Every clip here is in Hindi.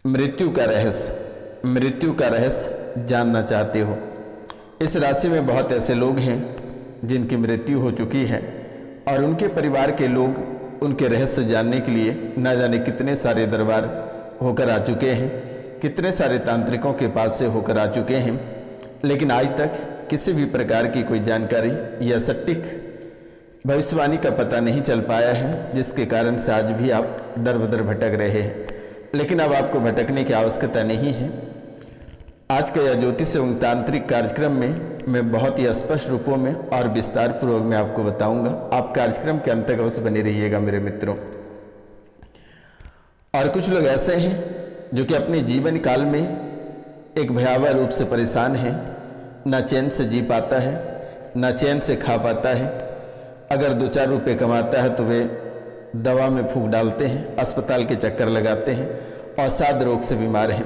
मृत्यु का रहस्य जानना चाहते हो। इस राशि में बहुत ऐसे लोग हैं जिनकी मृत्यु हो चुकी है और उनके परिवार के लोग उनके रहस्य जानने के लिए न जाने कितने सारे दरबार होकर आ चुके हैं, कितने सारे तांत्रिकों के पास से होकर आ चुके हैं, लेकिन आज तक किसी भी प्रकार की कोई जानकारी या सटीक भविष्यवाणी का पता नहीं चल पाया है, जिसके कारण से आज भी आप दर बदर भटक रहे हैं। लेकिन अब आपको भटकने की आवश्यकता नहीं है। आज का यह ज्योतिष एवं तांत्रिक कार्यक्रम में मैं बहुत ही स्पष्ट रूपों में और विस्तार पूर्वक मैं आपको बताऊंगा। आप कार्यक्रम के अंत तक अवश्य बने रहिएगा मेरे मित्रों। और कुछ लोग ऐसे हैं जो कि अपने जीवन काल में एक भयावह रूप से परेशान हैं, ना चैन से जी पाता है, ना चैन से खा पाता है। अगर 2-4 रुपये कमाता है तो वे दवा में फूंक डालते हैं, अस्पताल के चक्कर लगाते हैं और साद रोग से बीमार हैं।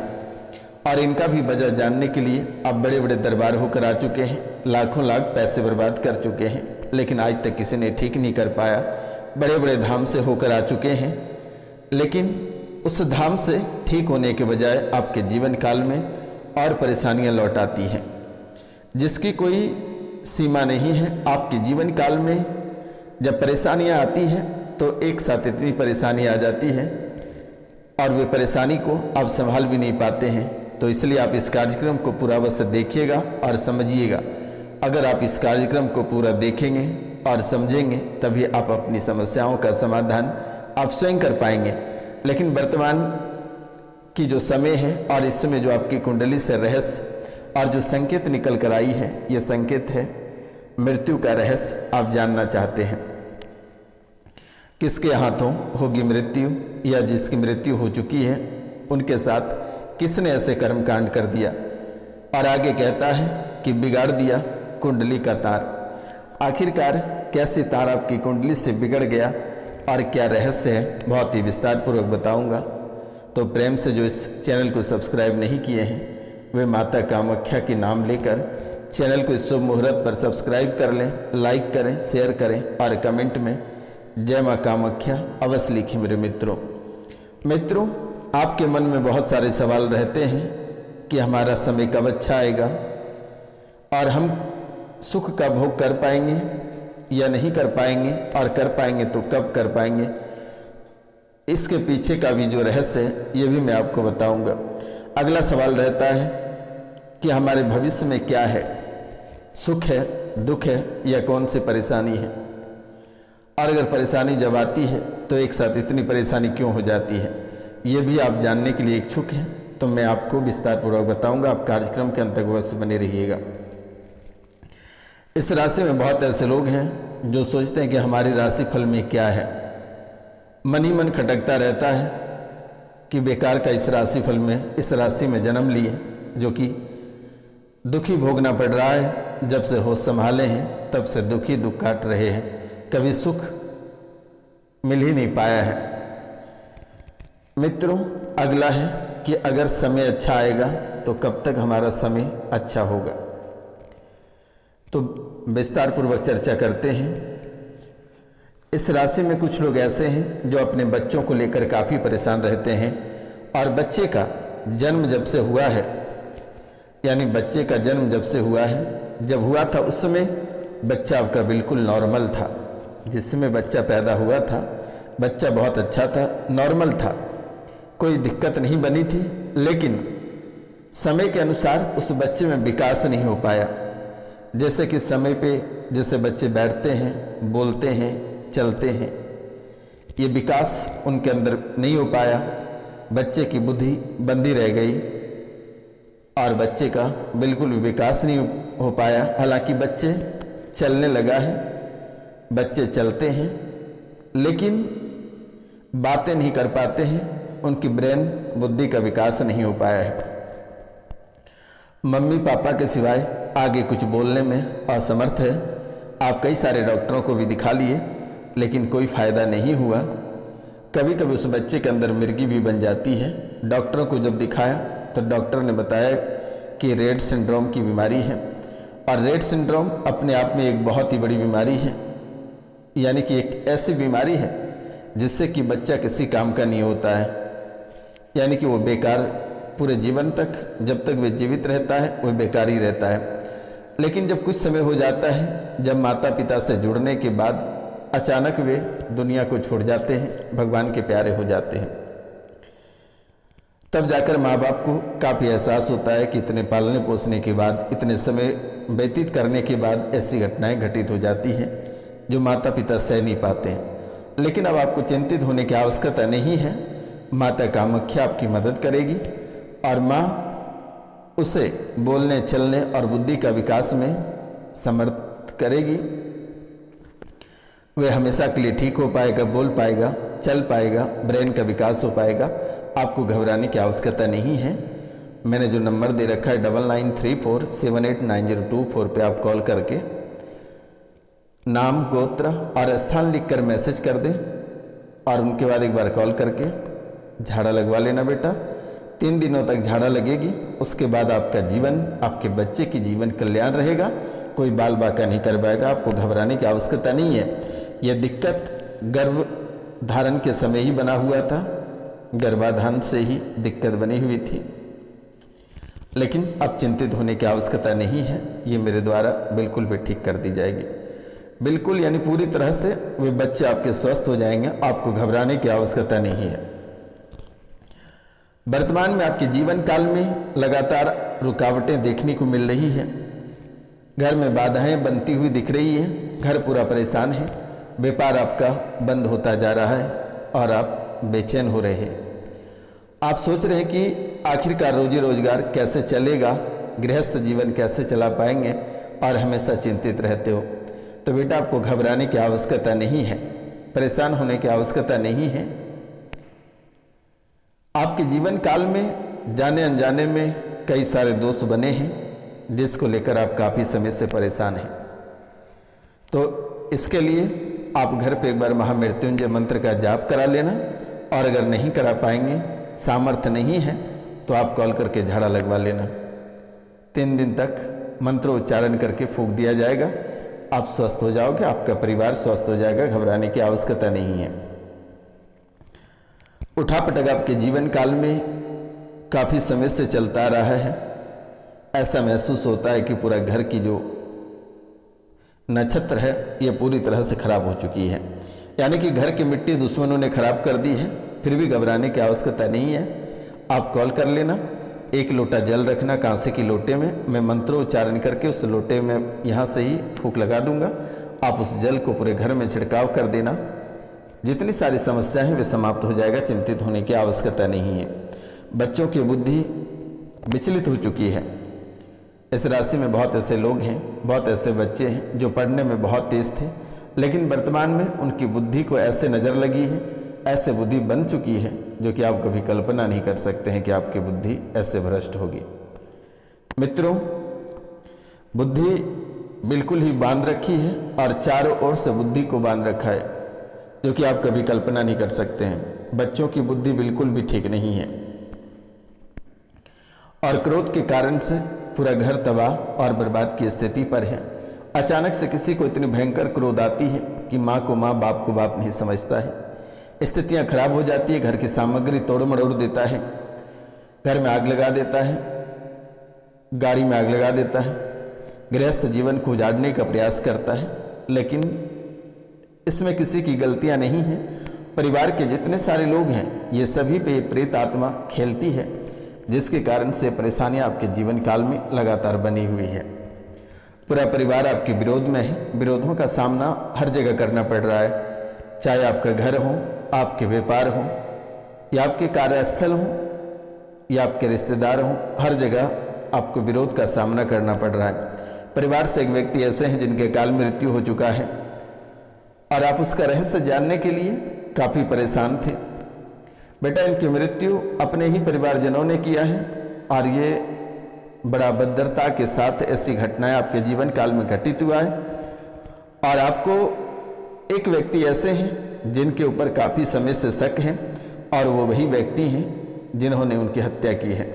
और इनका भी वजह जानने के लिए अब बड़े बड़े दरबार होकर आ चुके हैं, लाखों लाख पैसे बर्बाद कर चुके हैं, लेकिन आज तक किसी ने ठीक नहीं कर पाया। बड़े बड़े धाम से होकर आ चुके हैं, लेकिन उस धाम से ठीक होने के बजाय आपके जीवन काल में और परेशानियां लौट आती हैं, जिसकी कोई सीमा नहीं है। आपके जीवन काल में जब परेशानियां आती हैं तो एक साथ इतनी परेशानी आ जाती है और वे परेशानी को आप संभाल भी नहीं पाते हैं। तो इसलिए आप इस कार्यक्रम को पूरा अवश्य देखिएगा और समझिएगा। अगर आप इस कार्यक्रम को पूरा देखेंगे और समझेंगे तभी आप अपनी समस्याओं का समाधान आप स्वयं कर पाएंगे। लेकिन वर्तमान की जो समय है और इस समय जो आपकी कुंडली से रहस्य और जो संकेत निकल कर आई है, ये संकेत है मृत्यु का रहस्य। आप जानना चाहते हैं किसके हाथों होगी मृत्यु, या जिसकी मृत्यु हो चुकी है उनके साथ किसने ऐसे कर्म कांड कर दिया। और आगे कहता है कि बिगाड़ दिया कुंडली का तार। आखिरकार कैसे तार आपकी कुंडली से बिगड़ गया और क्या रहस्य है, बहुत ही विस्तार पूर्वक बताऊंगा। तो प्रेम से जो इस चैनल को सब्सक्राइब नहीं किए हैं वे माता कामाख्या के नाम लेकर चैनल को इस शुभ मुहूर्त पर सब्सक्राइब कर लें, लाइक करें, शेयर करें और कमेंट में जय माँ कामाख्या अवश्य लिखें। मेरे मित्रों, आपके मन में बहुत सारे सवाल रहते हैं कि हमारा समय कब अच्छा आएगा और हम सुख का भोग कर पाएंगे या नहीं कर पाएंगे, और कर पाएंगे तो कब कर पाएंगे। इसके पीछे का भी जो रहस्य है ये भी मैं आपको बताऊंगा। अगला सवाल रहता है कि हमारे भविष्य में क्या है, सुख है, दुख है या कौन सी परेशानी है। और अगर परेशानी जब आती है तो एक साथ इतनी परेशानी क्यों हो जाती है, ये भी आप जानने के लिए इच्छुक हैं तो मैं आपको विस्तार पूर्वक बताऊंगा। आप कार्यक्रम के अंत तक अवश्य बने रहिएगा। इस राशि में बहुत ऐसे लोग हैं जो सोचते हैं कि हमारी राशि फल में क्या है। मन ही मन खटकता रहता है कि बेकार का इस राशि फल में, इस राशि में जन्म लिए, जो कि दुखी भोगना पड़ रहा है। जब से होश संभाले हैं तब से दुखी दुख काट रहे हैं, कभी सुख मिल ही नहीं पाया है। मित्रों, अगला है कि अगर समय अच्छा आएगा तो कब तक हमारा समय अच्छा होगा। तो विस्तार पूर्वक चर्चा करते हैं। इस राशि में कुछ लोग ऐसे हैं जो अपने बच्चों को लेकर काफ़ी परेशान रहते हैं, और बच्चे का जन्म जब से हुआ है, यानी बच्चे का जन्म जब से हुआ है, जब हुआ था उस समय बच्चा आपका बिल्कुल नॉर्मल था। जिस समय बच्चा पैदा हुआ था बच्चा बहुत अच्छा था, नॉर्मल था, कोई दिक्कत नहीं बनी थी। लेकिन समय के अनुसार उस बच्चे में विकास नहीं हो पाया। जैसे कि समय पे जैसे बच्चे बैठते हैं, बोलते हैं, चलते हैं, ये विकास उनके अंदर नहीं हो पाया। बच्चे की बुद्धि बंदी रह गई और बच्चे का बिल्कुल भी विकास नहीं हो पाया। हालांकि बच्चे चलने लगा है, बच्चे चलते हैं, लेकिन बातें नहीं कर पाते हैं, उनकी ब्रेन बुद्धि का विकास नहीं हो पाया है। मम्मी पापा के सिवाय आगे कुछ बोलने में असमर्थ है। आप कई सारे डॉक्टरों को भी दिखा लिए लेकिन कोई फ़ायदा नहीं हुआ। कभी कभी उस बच्चे के अंदर मिर्गी भी बन जाती है। डॉक्टरों को जब दिखाया तो डॉक्टर ने बताया कि रेट सिंड्रोम की बीमारी है, और रेट सिंड्रोम अपने आप में एक बहुत ही बड़ी बीमारी है। यानी कि एक ऐसी बीमारी है जिससे कि बच्चा किसी काम का नहीं होता है। यानी कि वो बेकार पूरे जीवन तक, जब तक वे जीवित रहता है वो बेकार ही रहता है। लेकिन जब कुछ समय हो जाता है, जब माता पिता से जुड़ने के बाद अचानक वे दुनिया को छोड़ जाते हैं, भगवान के प्यारे हो जाते हैं, तब जाकर माँ बाप को काफ़ी एहसास होता है कि इतने पालने पोसने के बाद, इतने समय व्यतीत करने के बाद ऐसी घटनाएं घटित हो जाती हैं जो माता पिता सह नहीं पाते हैं। लेकिन अब आपको चिंतित होने की आवश्यकता नहीं है। माता कामाख्या आपकी मदद करेगी और माँ उसे बोलने, चलने और बुद्धि का विकास में समर्थ करेगी। वह हमेशा के लिए ठीक हो पाएगा, बोल पाएगा, चल पाएगा, ब्रेन का विकास हो पाएगा। आपको घबराने की आवश्यकता नहीं है। मैंने जो नंबर दे रखा है 9934789024 पे आप कॉल करके नाम, गोत्र और स्थान लिखकर मैसेज कर दें और उनके बाद एक बार कॉल करके झाड़ा लगवा लेना बेटा। 3 दिनों तक झाड़ा लगेगी, उसके बाद आपका जीवन, आपके बच्चे की जीवन कल्याण रहेगा, कोई बाल बाका नहीं कर पाएगा। आपको घबराने की आवश्यकता नहीं है। यह दिक्कत गर्भ धारण के समय ही बना हुआ था, गर्भाधान से ही दिक्कत बनी हुई थी, लेकिन अब चिंतित होने की आवश्यकता नहीं है। ये मेरे द्वारा बिल्कुल भी ठीक कर दी जाएगी, बिल्कुल, यानी पूरी तरह से वे बच्चे आपके स्वस्थ हो जाएंगे। आपको घबराने की आवश्यकता नहीं है। वर्तमान में आपके जीवन काल में लगातार रुकावटें देखने को मिल रही है, घर में बाधाएं बनती हुई दिख रही है, घर पूरा परेशान है, व्यापार आपका बंद होता जा रहा है और आप बेचैन हो रहे हैं। आप सोच रहे हैं कि आखिरकार रोजी रोजगार कैसे चलेगा, गृहस्थ जीवन कैसे चला पाएंगे और हमेशा चिंतित रहते हो। तो बेटा आपको घबराने की आवश्यकता नहीं है, परेशान होने की आवश्यकता नहीं है। आपके जीवन काल में जाने अनजाने में कई सारे दोष बने हैं जिसको लेकर आप काफ़ी समय से परेशान हैं। तो इसके लिए आप घर पे एक बार महामृत्युंजय मंत्र का जाप करा लेना, और अगर नहीं करा पाएंगे, सामर्थ्य नहीं है, तो आप कॉल करके झाड़ा लगवा लेना। 3 दिन तक मंत्र उच्चारण करके फूंक दिया जाएगा, आप स्वस्थ हो जाओगे, आपका परिवार स्वस्थ हो जाएगा। घबराने की आवश्यकता नहीं है। उठापटक आपके जीवन काल में काफ़ी समय से चलता रहा है। ऐसा महसूस होता है कि पूरा घर की जो नक्षत्र है ये पूरी तरह से खराब हो चुकी है, यानी कि घर की मिट्टी दुश्मनों ने खराब कर दी है। फिर भी घबराने की आवश्यकता नहीं है। आप कॉल कर लेना, 1 लोटा जल रखना कांसे की लोटे में, मैं मंत्रोच्चारण करके उस लोटे में यहाँ से ही फूंक लगा दूंगा। आप उस जल को पूरे घर में छिड़काव कर देना, जितनी सारी समस्याएं हैं वे समाप्त हो जाएगा। चिंतित होने की आवश्यकता नहीं है। बच्चों की बुद्धि विचलित हो चुकी है। इस राशि में बहुत ऐसे लोग हैं, बहुत ऐसे बच्चे हैं जो पढ़ने में बहुत तेज थे, लेकिन वर्तमान में उनकी बुद्धि को ऐसे नज़र लगी है, ऐसे बुद्धि बन चुकी है जो कि आप कभी कल्पना नहीं कर सकते हैं कि आपकी बुद्धि ऐसे भ्रष्ट होगी। मित्रों, बुद्धि बिल्कुल ही बांध रखी है और चारों ओर से बुद्धि को बांध रखा है जो कि आप कभी कल्पना नहीं कर सकते हैं। बच्चों की बुद्धि बिल्कुल भी ठीक नहीं है और क्रोध के कारण से पूरा घर तबाह और बर्बाद की स्थिति पर है। अचानक से किसी को इतनी भयंकर क्रोध आती है कि माँ को माँ, बाप को बाप नहीं समझता है। स्थितियाँ खराब हो जाती है, घर की सामग्री तोड़ मरोड़ देता है, घर में आग लगा देता है, गाड़ी में आग लगा देता है, गृहस्थ जीवन को उजाड़ने का प्रयास करता है। लेकिन इसमें किसी की गलतियाँ नहीं हैं। परिवार के जितने सारे लोग हैं ये सभी पे प्रेत आत्मा खेलती है, जिसके कारण से परेशानियां आपके जीवन काल में लगातार बनी हुई है। पूरा परिवार आपके विरोध में है, विरोधों का सामना हर जगह करना पड़ रहा है, चाहे आपका घर हो, आपके व्यापार हो, या आपके कार्यस्थल हो, या आपके रिश्तेदार हो, हर जगह आपको विरोध का सामना करना पड़ रहा है। परिवार से एक व्यक्ति ऐसे हैं जिनके काल मृत्यु हो चुका है और आप उसका रहस्य जानने के लिए काफ़ी परेशान थे। बेटा, इनकी मृत्यु अपने ही परिवारजनों ने किया है और ये बड़ा भद्रता के साथ ऐसी घटनाएं आपके जीवन काल में घटित हुआ है। और आपको एक व्यक्ति ऐसे हैं जिनके ऊपर काफ़ी समय से शक है और वो वही व्यक्ति हैं जिन्होंने उनकी हत्या की है।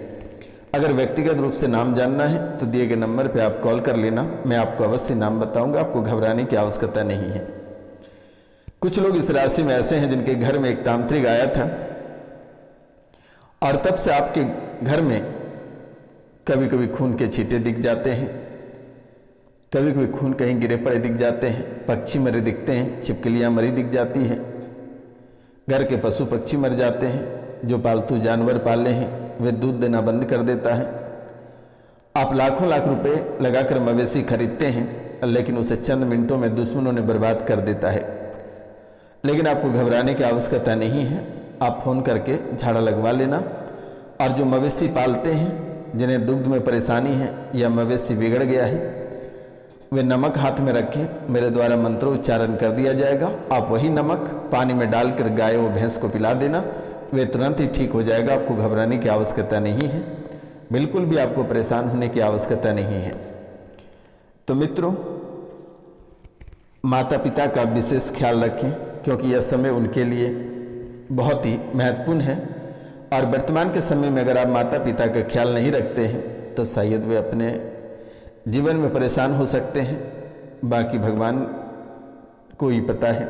अगर व्यक्तिगत रूप से नाम जानना है तो दिए गए नंबर पर आप कॉल कर लेना, मैं आपको अवश्य नाम बताऊंगा। आपको घबराने की आवश्यकता नहीं है। कुछ लोग इस राशि में ऐसे हैं जिनके घर में एक तांत्रिक आया था और तब से आपके घर में कभी कभी खून के छींटे दिख जाते हैं, कभी कभी खून कहीं गिरे पड़े दिख जाते हैं, पक्षी मरे दिखते हैं, छिपकलियाँ मरी दिख जाती हैं, घर के पशु पक्षी मर जाते हैं, जो पालतू जानवर पाले हैं वे दूध देना बंद कर देता है। आप लाखों लाख रुपए लगाकर मवेशी खरीदते हैं, लेकिन उसे चंद मिनटों में दुश्मनों ने बर्बाद कर देता है। लेकिन आपको घबराने की आवश्यकता नहीं है, आप फ़ोन करके झाड़ा लगवा लेना। और जो मवेशी पालते हैं, जिन्हें दुग्ध में परेशानी है या मवेशी बिगड़ गया है, वे नमक हाथ में रखें, मेरे द्वारा मंत्रोच्चारण कर दिया जाएगा। आप वही नमक पानी में डालकर गाय व भैंस को पिला देना, वे तुरंत ही ठीक हो जाएगा। आपको घबराने की आवश्यकता नहीं है, बिल्कुल भी आपको परेशान होने की आवश्यकता नहीं है। तो मित्रों, माता पिता का विशेष ख्याल रखें, क्योंकि यह समय उनके लिए बहुत ही महत्वपूर्ण है। और वर्तमान के समय में अगर आप माता पिता का ख्याल नहीं रखते हैं तो शायद वे अपने जीवन में परेशान हो सकते हैं। बाकी भगवान को ही पता है।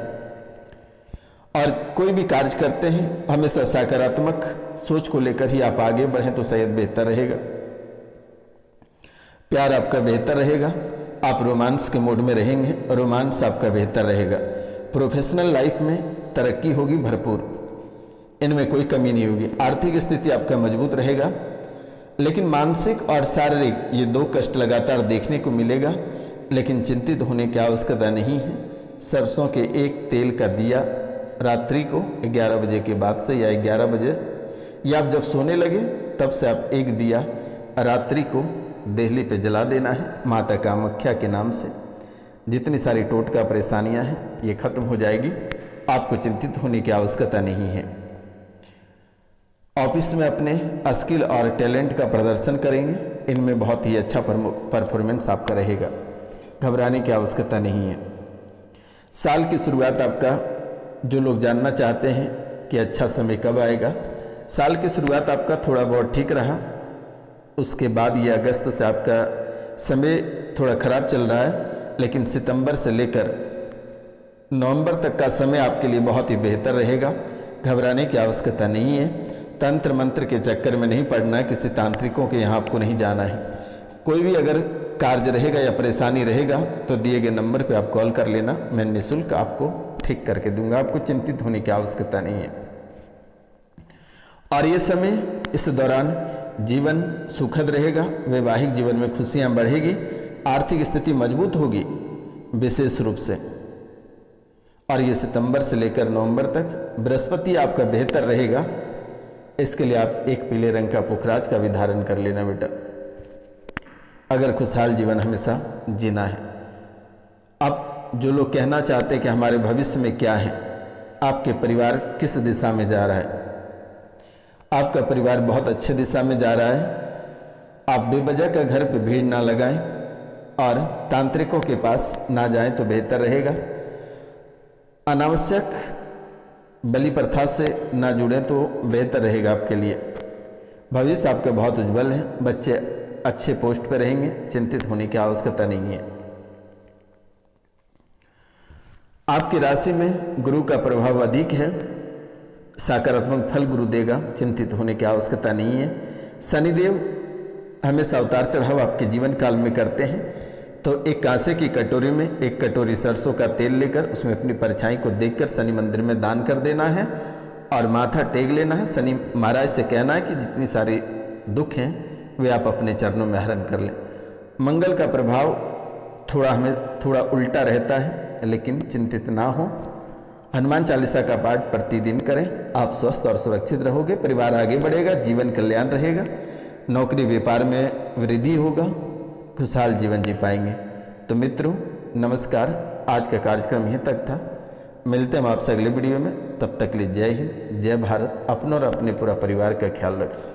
और कोई भी कार्य करते हैं हमेशा सकारात्मक सोच को लेकर ही आप आगे बढ़ें तो शायद बेहतर रहेगा। प्यार आपका बेहतर रहेगा, आप रोमांस के मोड में रहेंगे, रोमांस आपका बेहतर रहेगा। प्रोफेशनल लाइफ में तरक्की होगी भरपूर, इनमें कोई कमी नहीं होगी। आर्थिक स्थिति आपका मजबूत रहेगा, लेकिन मानसिक और शारीरिक ये दो कष्ट लगातार देखने को मिलेगा। लेकिन चिंतित होने की आवश्यकता नहीं है। सरसों के एक तेल का दिया रात्रि को 11 बजे के बाद से या 11 बजे या आप जब सोने लगे तब से आप एक दिया रात्रि को देहली पे जला देना है माता कामाख्या के नाम से। जितनी सारी टोटका परेशानियां हैं ये खत्म हो जाएगी, आपको चिंतित होने की आवश्यकता नहीं है। ऑफिस में अपने स्किल और टैलेंट का प्रदर्शन करेंगे, इनमें बहुत ही अच्छा परफॉर्मेंस आपका रहेगा, घबराने की आवश्यकता नहीं है। साल की शुरुआत आपका, जो लोग जानना चाहते हैं कि अच्छा समय कब आएगा, साल की शुरुआत आपका थोड़ा बहुत ठीक रहा, उसके बाद ये अगस्त से आपका समय थोड़ा खराब चल रहा है। लेकिन सितंबर से लेकर नवंबर तक का समय आपके लिए बहुत ही बेहतर रहेगा, घबराने की आवश्यकता नहीं है। तंत्र मंत्र के चक्कर में नहीं पड़ना है, किसी तांत्रिकों के यहाँ आपको नहीं जाना है। कोई भी अगर कार्य रहेगा या परेशानी रहेगा तो दिए गए नंबर पे आप कॉल कर लेना, मैं निःशुल्क आपको ठीक करके दूंगा, आपको चिंतित होने की आवश्यकता नहीं है। और ये समय, इस दौरान जीवन सुखद रहेगा, वैवाहिक जीवन में खुशियाँ बढ़ेगी, आर्थिक स्थिति मजबूत होगी विशेष रूप से। और ये सितंबर से लेकर नवंबर तक बृहस्पति आपका बेहतर रहेगा। इसके लिए आप एक पीले रंग का पुखराज का भी धारण कर लेना बेटा, अगर खुशहाल जीवन हमेशा जीना है। अब जो लोग कहना चाहते हैं कि हमारे भविष्य में क्या है, आपके परिवार किस दिशा में जा रहा है, आपका परिवार बहुत अच्छे दिशा में जा रहा है। आप बेवजह का घर पे भीड़ ना लगाएं और तांत्रिकों के पास ना जाएं तो बेहतर रहेगा। अनावश्यक बलि प्रथा से ना जुड़ें तो बेहतर रहेगा आपके लिए। भविष्य आपका बहुत उज्जवल है, बच्चे अच्छे पोस्ट पर रहेंगे, चिंतित होने की आवश्यकता नहीं है। आपकी राशि में गुरु का प्रभाव अधिक है, सकारात्मक फल गुरु देगा, चिंतित होने की आवश्यकता नहीं है। शनिदेव हमेशा उतार चढ़ाव आपके जीवन काल में करते हैं, तो एक कांसे की कटोरी में एक कटोरी सरसों का तेल लेकर उसमें अपनी परछाई को देखकर शनि मंदिर में दान कर देना है और माथा टेक लेना है। शनि महाराज से कहना है कि जितनी सारी दुख हैं वे आप अपने चरणों में हरण कर लें। मंगल का प्रभाव थोड़ा उल्टा रहता है, लेकिन चिंतित ना हो। हनुमान चालीसा का पाठ प्रतिदिन करें, आप स्वस्थ और सुरक्षित रहोगे, परिवार आगे बढ़ेगा, जीवन कल्याण रहेगा, नौकरी व्यापार में वृद्धि होगा, खुशहाल जीवन जी पाएंगे। तो मित्रों नमस्कार, आज का कार्यक्रम यहीं तक था। मिलते हैं हम आपसे अगले वीडियो में, तब तक के लिए जय हिंद, जय भारत। अपनों और अपने पूरा परिवार का ख्याल रखें।